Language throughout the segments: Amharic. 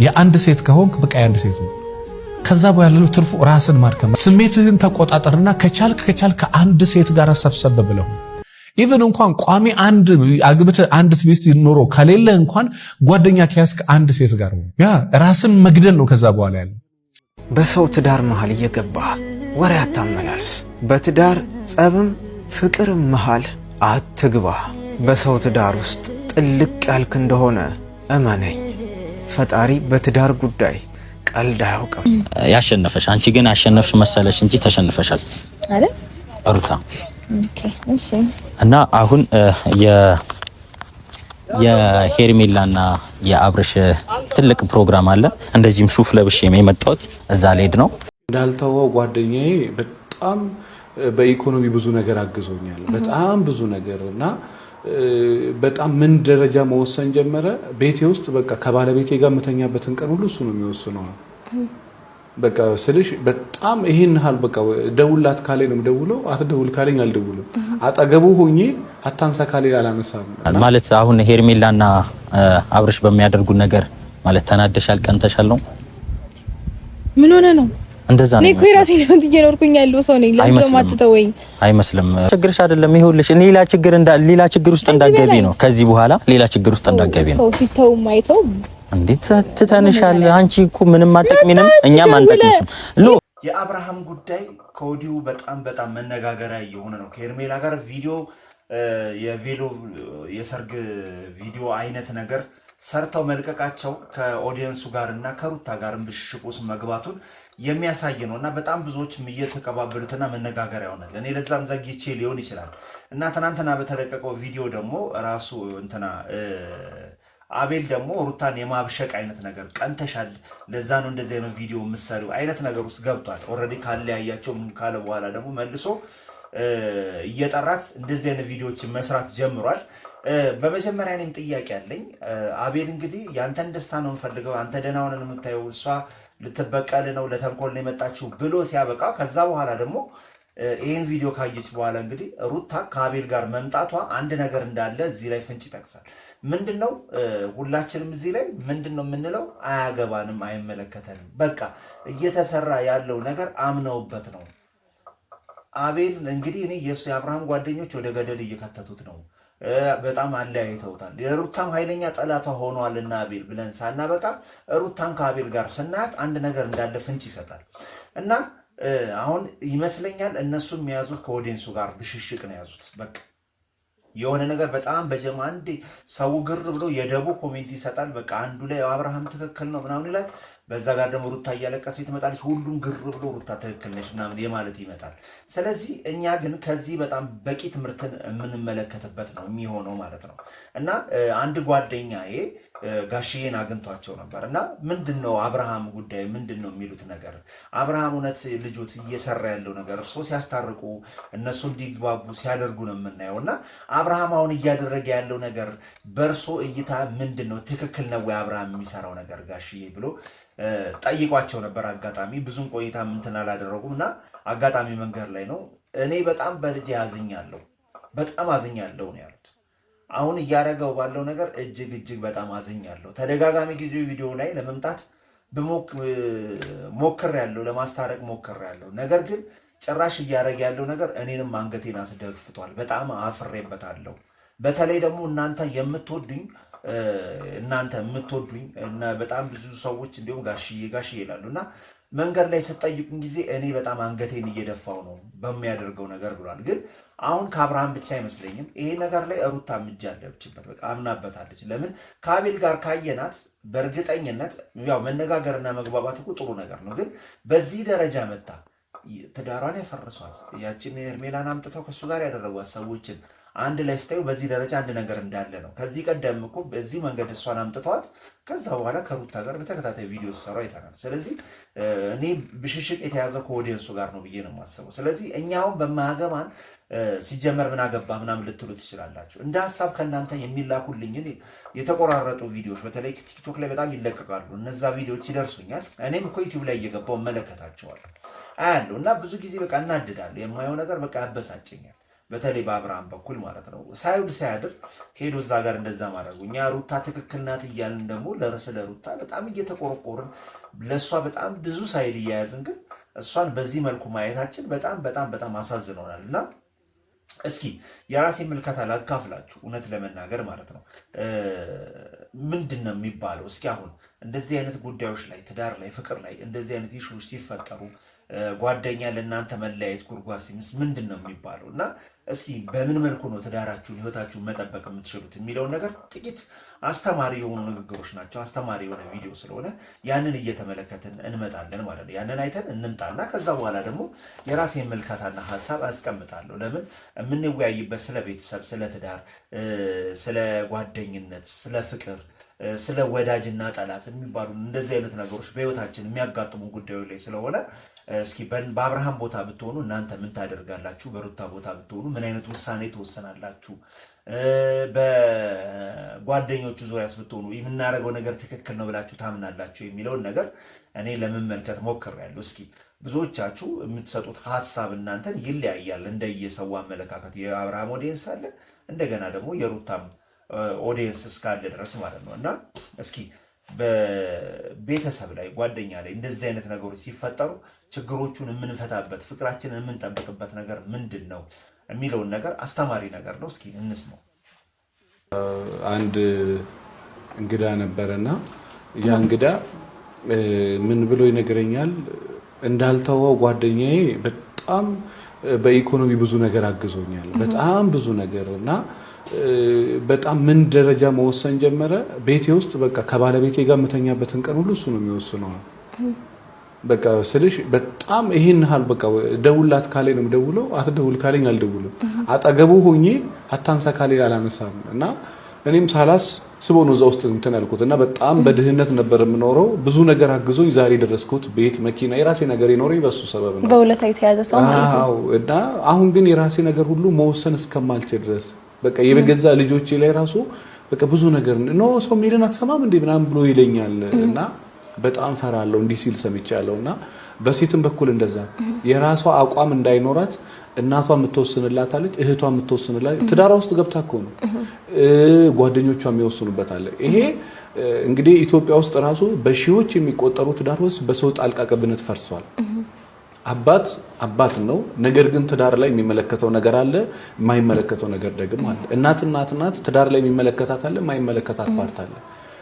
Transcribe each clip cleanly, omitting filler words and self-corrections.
የአንድ ሴት ከሆንክ በቃ የአንድ ሴት ነው። ከዛ በኋላ ያለው ትርፉ ራስን ማድከም። ስሜትህን ተቆጣጠርና ከቻልክ ከአንድ ሴት ጋር ሰብሰብ ብለው ኢቭን እንኳን ቋሚ አንድ አግብተ አንድ ትዕቢስት ኖሮ ከሌለ እንኳን ጓደኛ ከያዝክ አንድ ሴት ጋር ነው። ያ ራስን መግደል ነው። ከዛ በኋላ ያለው በሰው ትዳር መሃል እየገባ ወሬ አታመላልስ። በትዳር ጸብም ፍቅርም መሃል አትግባ። በሰው ትዳር ውስጥ ጥልቅ ያልክ እንደሆነ እመነኝ፣ ፈጣሪ በትዳር ጉዳይ ቀልድ አያውቅም። ያሸነፈሽ አንቺ ግን አሸነፍሽ መሰለሽ እንጂ ተሸንፈሻል አይደል ሩታ? ኦኬ እሺ። እና አሁን የሄርሜላና የአብርሽ ትልቅ ፕሮግራም አለ። እንደዚህም ሱፍ ለብሼ የመጣሁት እዛ ልሄድ ነው። እንዳልተወው ጓደኛዬ በጣም በኢኮኖሚ ብዙ ነገር አግዞኛል። በጣም ብዙ ነገር እና በጣም ምን ደረጃ መወሰን ጀመረ። ቤቴ ውስጥ በቃ ከባለቤቴ ጋር መተኛበትን ቀን ሁሉ እሱ ነው የሚወስነው። በቃ ስልሽ በጣም ይሄን ሀል በቃ ደውላት ካለኝ ነው ደውለው፣ አትደውል ካለኝ አልደውልም። አጠገቡ ሆኜ አታንሳ ካለኝ አላነሳም። ማለት አሁን ሄርሜላና አብርሽ በሚያደርጉ ነገር ማለት ተናደሻል፣ ቀንተሻል ነው? ምን ሆነ ነው? እንደዛ ነው። እኔ ራሴ ነው እየኖርኩኝ ያለው ሰው ነኝ። ለምን ማትተወኝ? አይመስልም። ችግርሽ አይደለም ይሁንልሽ። ሌላ ችግር ውስጥ እንዳትገቢ ነው። ከዚህ በኋላ ሌላ ችግር ውስጥ እንዳትገቢ ነው። ሰው ሲተው ማይተው እንዴት ትተንሻል? አንቺ እኮ ምንም አጠቅሚንም እኛም አንጠቅምሽም። የአብርሃም ጉዳይ ከወዲሁ በጣም መነጋገሪያ እየሆነ ነው። ከሄርሜላ ጋር ቪዲዮ የቬሎ የሰርግ ቪዲዮ አይነት ነገር ሰርተው መልቀቃቸው ከኦዲየንሱ ጋርና ከሩታ ጋርም ብሽሽቅ ውስጥ መግባቱን የሚያሳይ ነው እና በጣም ብዙዎችም እየተቀባበሉትና መነጋገሪያ ይሆናል። እኔ ለዛም ዘግይቼ ሊሆን ይችላል እና ትናንትና በተለቀቀው ቪዲዮ ደግሞ ራሱ አቤል ደግሞ ሩታን የማብሸቅ አይነት ነገር ቀንተሻል፣ ለዛ ነው እንደዚህ አይነት ቪዲዮ ምሳሌው አይነት ነገር ውስጥ ገብቷል። ኦልሬዲ ካለያያቸው ምን ካለ በኋላ ደግሞ መልሶ እየጠራት እንደዚህ አይነት ቪዲዮዎችን መስራት ጀምሯል። በመጀመሪያ እኔም ጥያቄ አለኝ። አቤል እንግዲህ ያንተን ደስታ ነው የምፈልገው፣ አንተ ደህና ሆነን የምታየው፣ እሷ ልትበቀል ነው ለተንኮል ነው የመጣችው ብሎ ሲያበቃ ከዛ በኋላ ደግሞ ይህን ቪዲዮ ካየች በኋላ እንግዲህ ሩታ ከአቤል ጋር መምጣቷ አንድ ነገር እንዳለ እዚህ ላይ ፍንጭ ይጠቅሳል። ምንድነው? ሁላችንም እዚህ ላይ ምንድነው የምንለው? አያገባንም፣ አይመለከተንም። በቃ እየተሰራ ያለው ነገር አምነውበት ነው። አቤል እንግዲህ እኔ የአብርሃም ጓደኞች ወደ ገደል እየከተቱት ነው። በጣም አለያይተውታል። የሩታም ኃይለኛ ጠላቷ ሆኗልና አቤል ብለን ሳናበቃ ሩታን ከአቤል ጋር ስናያት አንድ ነገር እንዳለ ፍንጭ ይሰጣል እና አሁን ይመስለኛል እነሱም የያዙት ከኦዲየንሱ ጋር ብሽሽቅ ነው የያዙት። በቃ የሆነ ነገር በጣም በጀማ አንዴ ሰው ግር ብሎ የደቡ ኮሜንት ይሰጣል። በቃ አንዱ ላይ አብርሃም ትክክል ነው ምናምን ይላል፣ በዛ ጋር ደግሞ ሩታ እያለቀሰች ትመጣለች። ሁሉም ግር ብሎ ሩታ ትክክል ነች ምናምን የማለት ይመጣል። ስለዚህ እኛ ግን ከዚህ በጣም በቂ ትምህርትን የምንመለከትበት ነው የሚሆነው ማለት ነው እና አንድ ጓደኛዬ ጋሽዬን አግኝቷቸው ነበር እና ምንድነው አብርሃም ጉዳይ ምንድነው የሚሉት ነገር፣ አብርሃም እውነት ልጆት እየሰራ ያለው ነገር እርሶ ሲያስታርቁ እነሱ እንዲግባቡ ሲያደርጉ ነው የምናየው እና አብርሃም አሁን እያደረገ ያለው ነገር በእርሶ እይታ ምንድነው? ትክክል ነው ወይ አብርሃም የሚሰራው ነገር ጋሽዬ ብሎ ጠይቋቸው ነበር። አጋጣሚ ብዙም ቆይታ እንትን አላደረጉም እና አጋጣሚ መንገድ ላይ ነው። እኔ በጣም በልጅ ያዝኛለሁ፣ በጣም አዝኛለሁ ነው ያሉት። አሁን እያደረገው ባለው ነገር እጅግ በጣም አዝኛለሁ። ተደጋጋሚ ጊዜ ቪዲዮ ላይ ለመምጣት ሞክሬያለሁ፣ ለማስታረቅ ሞክሬያለሁ። ነገር ግን ጭራሽ እያደረገ ያለው ነገር እኔንም አንገቴን አስደግፍቷል። በጣም አፍሬበታለሁ። በተለይ ደግሞ እናንተ የምትወዱኝ እና በጣም ብዙ ሰዎች እንዲሁም ጋሽዬ ይላሉ እና መንገድ ላይ ስጠይቁኝ ጊዜ እኔ በጣም አንገቴን እየደፋው ነው በሚያደርገው ነገር ብሏል። ግን አሁን ከአብርሃም ብቻ አይመስለኝም ይሄ ነገር ላይ ሩታ እጅ አለችበት። በቃ አምናበታለች። ለምን ከአቤል ጋር ካየናት በእርግጠኝነት ያው መነጋገርና መግባባት እኮ ጥሩ ነገር ነው። ግን በዚህ ደረጃ መጣ ትዳሯን ያፈርሷት ያችን ሄርሜላን አምጥተው ከሱ ጋር ያደረጓት ሰዎችን አንድ ላይ ስታዩ በዚህ ደረጃ አንድ ነገር እንዳለ ነው። ከዚህ ቀደም እኮ በዚህ መንገድ እሷን አምጥተዋት ከዛ በኋላ ከሩታ ጋር በተከታታይ ቪዲዮ ሲሰሩ አይተናል። ስለዚህ እኔ ብሽሽቅ የተያዘው ከኦዲየንሱ ጋር ነው ብዬ ነው የማስበው። ስለዚህ እኛውን በማያገባን ሲጀመር ምን አገባ ምናምን ልትሉ ትችላላችሁ። እንደ ሀሳብ ከእናንተ የሚላኩልኝን የተቆራረጡ ቪዲዮዎች በተለይ ቲክቶክ ላይ በጣም ይለቀቃሉ። እነዛ ቪዲዮዎች ይደርሱኛል። እኔም እኮ ዩቲዩብ ላይ እየገባው እመለከታቸዋለሁ አያለሁ እና ብዙ ጊዜ በቃ እናድዳለሁ። የማየው ነገር በቃ ያበሳጨኛል። በተለይ በአብርሃም በኩል ማለት ነው ሳይውል ሳያድር ከሄዶ እዛ ጋር እንደዛ ማድረጉ እኛ ሩታ ትክክል ናት እያልን ደግሞ ለሩታ በጣም እየተቆረቆርን ለሷ በጣም ብዙ ሳይድ እያያዝን ግን እሷን በዚህ መልኩ ማየታችን በጣም አሳዝኖናል። እና እስኪ የራሴ ምልከታ ላካፍላችሁ እውነት ለመናገር ማለት ነው ምንድነው የሚባለው? እስኪ አሁን እንደዚህ አይነት ጉዳዮች ላይ ትዳር ላይ ፍቅር ላይ እንደዚህ አይነት ኢሹዎች ሲፈጠሩ ጓደኛ ለእናንተ መለያየት ጉርጓድ ሲምስ ምንድነው የሚባለው? እና እስኪ በምን መልኩ ነው ትዳራችሁን ህይወታችሁን መጠበቅ የምትችሉት የሚለውን ነገር ጥቂት አስተማሪ የሆኑ ንግግሮች ናቸው። አስተማሪ የሆነ ቪዲዮ ስለሆነ ያንን እየተመለከትን እንመጣለን ማለት ነው። ያንን አይተን እንምጣና ከዛ በኋላ ደግሞ የራሴን መልካታና ሐሳብ አስቀምጣለሁ። ለምን የምንወያይበት ስለ ቤተሰብ፣ ስለ ትዳር፣ ስለ ጓደኝነት፣ ስለ ፍቅር፣ ስለ ወዳጅና ጠላት የሚባሉ እንደዚህ አይነት ነገሮች በህይወታችን የሚያጋጥሙ ጉዳዮች ላይ ስለሆነ እስኪ በአብርሃም ቦታ ብትሆኑ እናንተ ምን ታደርጋላችሁ? በሩታ ቦታ ብትሆኑ ምን አይነት ውሳኔ ትወሰናላችሁ? በጓደኞቹ ዙሪያስ ብትሆኑ የምናደርገው ነገር ትክክል ነው ብላችሁ ታምናላችሁ የሚለውን ነገር እኔ ለመመልከት ሞክሬያለሁ። እስኪ ብዙዎቻችሁ የምትሰጡት ሀሳብ እናንተን ይለያያል እንደየሰው አመለካከት። የአብርሃም ኦዲየንስ አለ፣ እንደገና ደግሞ የሩታም ኦዲየንስ እስካለ ድረስ ማለት ነው። እና እስኪ በቤተሰብ ላይ ጓደኛ ላይ እንደዚህ አይነት ነገሮች ሲፈጠሩ ችግሮቹን የምንፈታበት ፍቅራችንን የምንጠብቅበት ነገር ምንድን ነው የሚለውን ነገር አስተማሪ ነገር ነው። እስኪ እንስማው። አንድ እንግዳ ነበረና ያ እንግዳ ምን ብሎ ይነግረኛል? እንዳልተወው ጓደኛዬ በጣም በኢኮኖሚ ብዙ ነገር አግዞኛል፣ በጣም ብዙ ነገር እና በጣም ምን ደረጃ መወሰን ጀመረ። ቤቴ ውስጥ በቃ ከባለቤቴ ጋር የምተኛበትን ቀን ሁሉ እሱ ነው የሚወስነው። በቃ ስልሽ በጣም ይሄን ሀል በቃ ደውላት ካለኝ ነው የምደውለው፣ አትደውል ካለኝ አልደውልም። አጠገቡ ሆኜ አታንሳ ካለኝ አላነሳም። እና እኔም ሳላስ ስቦ ነው እዛ ውስጥ እንትን ያልኩት እና በጣም በድህነት ነበር የምኖረው። ብዙ ነገር አግዞኝ ዛሬ ደረስኩት። ቤት፣ መኪና፣ የራሴ ነገር ይኖረኝ በሱ ሰበብ ነው። በውለታ የተያዘ ሰው ማለት ነው። እና አሁን ግን የራሴ ነገር ሁሉ መወሰን እስከማልችል ድረስ በቃ የበገዛ ልጆቼ ላይ ራሱ በቃ ብዙ ነገር ነው ሰው ሚልን አትሰማም እንዴ ምናምን ብሎ ይለኛል። እና በጣም ፈራለሁ እንዲህ ሲል ሰምቻለሁ። እና በሴትም በኩል እንደዛ የራሷ አቋም እንዳይኖራት እናቷ የምትወስንላት አለች፣ እህቷ የምትወስንላት ትዳራ ውስጥ ገብታ እኮ ነው ጓደኞቿ የሚወስኑበት አለ። ይሄ እንግዲህ ኢትዮጵያ ውስጥ ራሱ በሺዎች የሚቆጠሩ ትዳሮች በሰው ጣልቃ ገብነት ፈርሷል። አባት ነው። ነገር ግን ትዳር ላይ የሚመለከተው ነገር አለ፣ የማይመለከተው ነገር ደግሞ አለ። እናት ትዳር ላይ የሚመለከታት አለ፣ የማይመለከታት ፓርት አለ።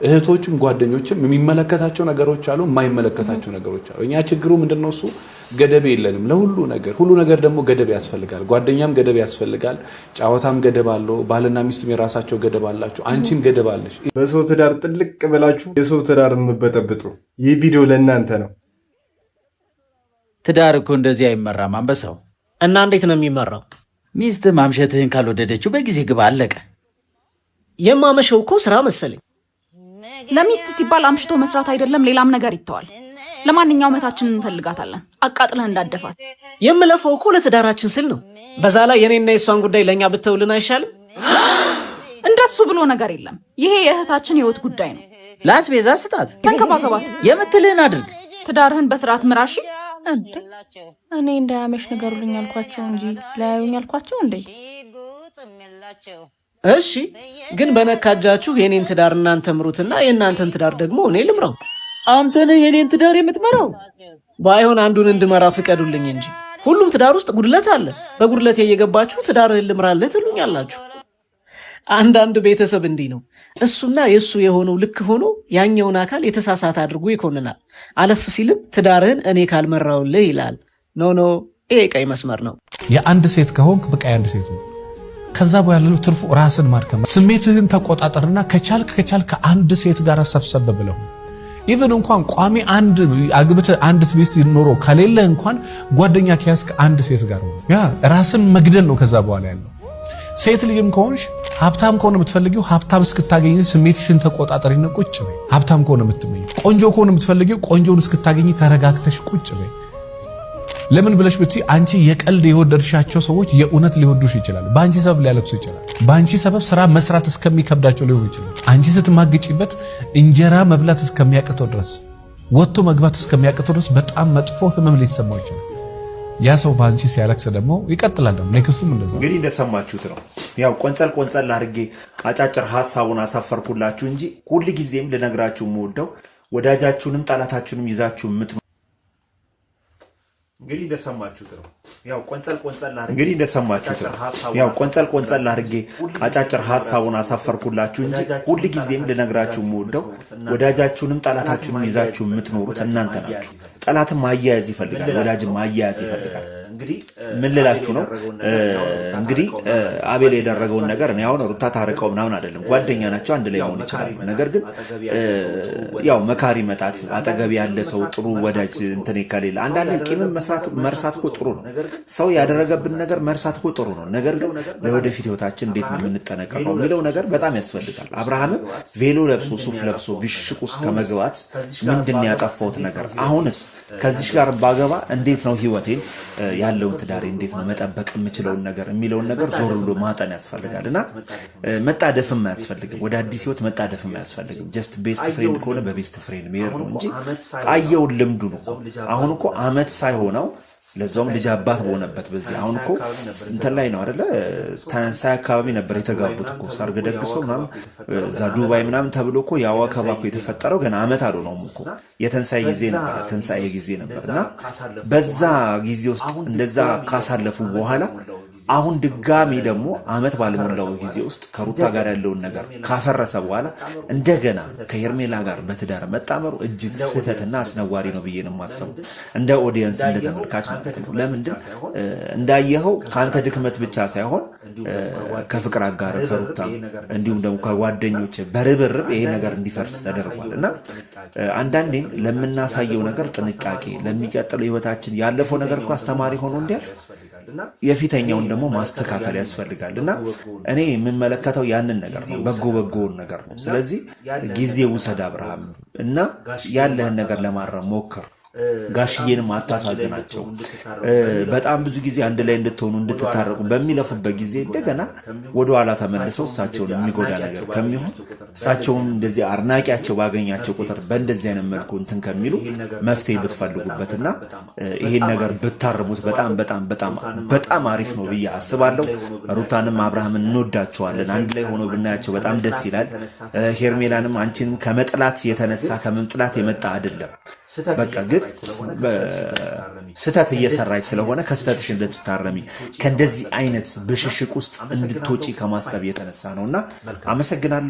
እህቶችም ጓደኞችም የሚመለከታቸው ነገሮች አሉ፣ የማይመለከታቸው ነገሮች አሉ። እኛ ችግሩ ምንድነው? እሱ ገደብ የለንም ለሁሉ ነገር። ሁሉ ነገር ደግሞ ገደብ ያስፈልጋል። ጓደኛም ገደብ ያስፈልጋል፣ ጨዋታም ገደብ አለው፣ ባልና ሚስትም የራሳቸው ገደብ አላቸው፣ አንቺም ገደብ አለሽ። በሰው ትዳር ጥልቅ ብላችሁ የሰው ትዳር የምትበጠብጡ ይህ ቪዲዮ ለእናንተ ነው። ትዳር እኮ እንደዚህ አይመራም አንበሳው። እና እንዴት ነው የሚመራው? ሚስት ማምሸትህን ካልወደደችው በጊዜ ግባ፣ አለቀ። የማመሸው እኮ ስራ መሰለኝ። ለሚስት ሲባል አምሽቶ መስራት አይደለም ሌላም ነገር ይተዋል። ለማንኛውም እህታችንን እንፈልጋታለን፣ አቃጥለን እንዳደፋት። የምለፈው እኮ ለትዳራችን ስል ነው። በዛ ላይ የኔና የሷን ጉዳይ ለኛ ብተውልን አይሻልም? እንደሱ ብሎ ነገር የለም። ይሄ የእህታችን ህይወት ጉዳይ ነው። ለአስቤዛ ስጣት፣ ተንከባከባት፣ የምትልህን አድርግ። ትዳርህን በስርዓት ምራሽ። እኔ እንዳያመሽ ነገሩልኝ አልኳቸው እንጂ ለያዩኝ አልኳቸው እንዴ? እሺ ግን በነካጃችሁ የኔን ትዳር እናንተ ምሩትና የእናንተን ትዳር ደግሞ እኔ ልምራው። አንተ ነህ የኔን ትዳር የምትመራው። ባይሆን አንዱን እንድመራ ፍቀዱልኝ እንጂ። ሁሉም ትዳር ውስጥ ጉድለት አለ። በጉድለት እየገባችሁ ትዳርህን ልምራለህ ትሉኛላችሁ። አንዳንድ ቤተሰብ እንዲህ ነው። እሱና የእሱ የሆነው ልክ ሆኖ ያኛውን አካል የተሳሳተ አድርጎ ይኮንናል። አለፍ ሲልም ትዳርህን እኔ ካልመራውልህ ይላል። ኖ ይሄ ቀይ መስመር ነው። የአንድ ሴት ከሆንክ በቃ የአንድ ሴት ነው። ከዛ በኋላ ትርፉ ራስን ማድከም። ስሜትህን ተቆጣጠርና ከቻልክ አንድ ሴት ጋር ሰብሰብ ብለው ኢቭን እንኳን ቋሚ አንድ አግብተህ አንድ ቤት ኖሮ ከሌለ እንኳን ጓደኛ ከያዝክ አንድ ሴት ጋር ነው። ያ ራስን መግደል ነው። ከዛ በኋላ ያለው ሴት ልጅም ከሆንሽ ሀብታም ከሆነ የምትፈልጊው ሀብታም እስክታገኝ ስሜትሽን ተቆጣጠሪና ቁጭ በይ። ሀብታም ከሆነ የምትመኝ ቆንጆ ከሆነ የምትፈልጊው ቆንጆን እስክታገኝ ተረጋግተሽ ቁጭ በይ። ለምን ብለሽ ብትይ አንቺ የቀልድ የወደድሻቸው ሰዎች የእውነት ሊወዱሽ ይችላል። በአንቺ ሰበብ ሊያለቅሱ ይችላል። በአንቺ ሰበብ ስራ መስራት እስከሚከብዳቸው ሊሆን ይችላል። አንቺ ስትማግጪበት እንጀራ መብላት እስከሚያቅተው ድረስ ወጥቶ መግባት እስከሚያቅተው ድረስ በጣም መጥፎ ህመም ሊሰማው ይችላል። ያ ሰው ባንቺ ሲያለቅስ ደግሞ ይቀጥላል። ደግሞ ኔክስቱም እንደዛ። እንግዲህ እንደሰማችሁት ነው። ያው ቆንጸል አድርጌ አጫጭር ሀሳቡን አሳፈርኩላችሁ እንጂ ሁል ጊዜም ልነግራችሁ የምወደው ወዳጃችሁንም ጠላታችሁንም ይዛችሁ የምትኖሩ እንግዲህ እንደሰማችሁት ነው። ያው ቆንጸል አድርጌ አጫጭር ሀሳቡን አሳፈርኩላችሁ እንጂ ሁል ጊዜም ልነግራችሁ የምወደው ወዳጃችሁንም ጠላታችሁንም ይዛችሁ የምትኖሩት እናንተ ናችሁ። ጠላትም ማያያዝ ይፈልጋል፣ ወዳጅም ማያያዝ ይፈልጋል። ምን ልላችሁ ነው እንግዲህ አቤል ያደረገውን ነገር እኔ አሁን ሩታ ታርቀው ምናምን አይደለም፣ ጓደኛ ናቸው፣ አንድ ላይ መሆን ይችላሉ። ነገር ግን ያው መካሪ መጣት አጠገብ ያለ ሰው ጥሩ ወዳጅ እንትን ከሌለ አንዳንድ ቂምን መርሳት እኮ ጥሩ ነው። ሰው ያደረገብን ነገር መርሳት እኮ ጥሩ ነው። ነገር ግን ለወደፊት ህይወታችን እንዴት ነው የምንጠነቀቀው የሚለው ነገር በጣም ያስፈልጋል። አብርሃምም ቬሎ ለብሶ ሱፍ ለብሶ ብሽሽቅ ውስጥ ከመግባት ምንድን ያጠፋሁት ነገር አሁንስ ከዚሽ ጋር ባገባ እንዴት ነው ህይወቴን ያለውን ትዳሬ እንዴት ነው መጠበቅ የምችለውን ነገር የሚለውን ነገር ዞር ብሎ ማጠን ያስፈልጋል። እና መጣደፍም አያስፈልግም፣ ወደ አዲስ ህይወት መጣደፍም አያስፈልግም። ጀስት ቤስት ፍሬንድ ከሆነ በቤስት ፍሬንድ መሄድ ነው እንጂ ቃየውን ልምዱ ነው። አሁን እኮ አመት ሳይሆነው ለዛውም ልጅ አባት በሆነበት በዚህ አሁን እኮ እንትን ላይ ነው አይደለ? ተንሳይ አካባቢ ነበር የተጋቡት እኮ ሰርግ ደግሰው ምናምን እዛ ዱባይ ምናምን ተብሎ እኮ ያው አካባቢ እኮ የተፈጠረው ገና አመት አልሆነውም እኮ የተንሳይ ጊዜ ነበር። እና በዛ ጊዜ ውስጥ እንደዛ ካሳለፉ በኋላ አሁን ድጋሚ ደግሞ አመት ባልሞላው ጊዜ ውስጥ ከሩታ ጋር ያለውን ነገር ካፈረሰ በኋላ እንደገና ከሄርሜላ ጋር በትዳር መጣመሩ እጅግ ስህተትና አስነዋሪ ነው ብዬ ነው የማስበው፣ እንደ ኦዲየንስ እንደ ተመልካች ማለት ነው። ለምንድን እንዳየኸው ከአንተ ድክመት ብቻ ሳይሆን ከፍቅር አጋር ከሩታ እንዲሁም ደግሞ ከጓደኞች በርብርብ ይሄ ነገር እንዲፈርስ ተደርጓል። እና አንዳንዴም ለምናሳየው ነገር ጥንቃቄ፣ ለሚቀጥለው ህይወታችን ያለፈው ነገር እኮ አስተማሪ ሆኖ እንዲያልፍ የፊተኛውን ደግሞ ማስተካከል ያስፈልጋል። እና እኔ የምመለከተው ያንን ነገር ነው፣ በጎውን ነገር ነው። ስለዚህ ጊዜ ውሰድ አብርሃም እና ያለህን ነገር ለማረም ሞክር። ጋሽዬንም አታሳዝናቸው። በጣም ብዙ ጊዜ አንድ ላይ እንድትሆኑ እንድትታረቁ በሚለፉበት ጊዜ እንደገና ወደ ኋላ ተመልሰው እሳቸውን የሚጎዳ ነገር ከሚሆን እሳቸውን እንደዚህ አድናቂያቸው ባገኛቸው ቁጥር በእንደዚህ አይነት መልኩ እንትን ከሚሉ መፍትሄ ብትፈልጉበትና ይሄን ነገር ብታርሙት በጣም አሪፍ ነው ብዬ አስባለሁ። ሩታንም አብርሃምን እንወዳቸዋለን። አንድ ላይ ሆኖ ብናያቸው በጣም ደስ ይላል። ሄርሜላንም አንቺን ከመጥላት የተነሳ ከመምጥላት የመጣ አይደለም። በቃ ግን ስህተት እየሰራች ስለሆነ ከስህተትሽ እንድትታረሚ ከእንደዚህ አይነት ብሽሽቅ ውስጥ እንድትወጪ ከማሰብ የተነሳ ነውና አመሰግናለሁ።